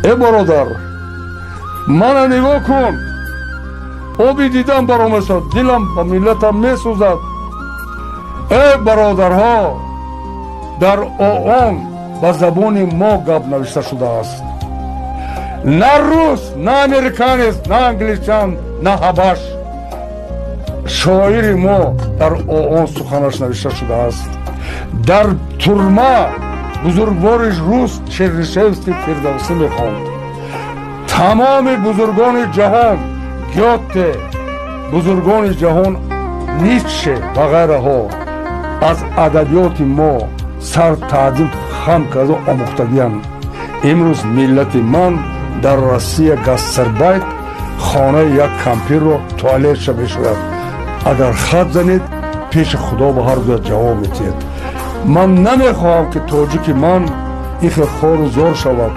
ای برادر من نگاه کن آبی دیدم برام شد دلم با ملتم میسوزد ای برادرها در آن با زبان ما گپ نوشته شده است نه روس نه امریکان است نه انگلیسان نه حبش شاعر ما در آن سخنش نوشته شده است در ترما بزرگوارش روس چرنیشفسکی فردوسی میخواند تمام بزرگان جهان گیوته بزرگان جهان نیچه و غیره ها از ادبیات ما سر تعظیم خم کرده آموختگی‌اند امروز ملت من در روسیه گاستربایت خانه یک کمپیر رو توالت شده شود اگر خط زنید پیش خدا به هر دو جواب میتید من نمیخواهم که تاجیک من این خور زور شود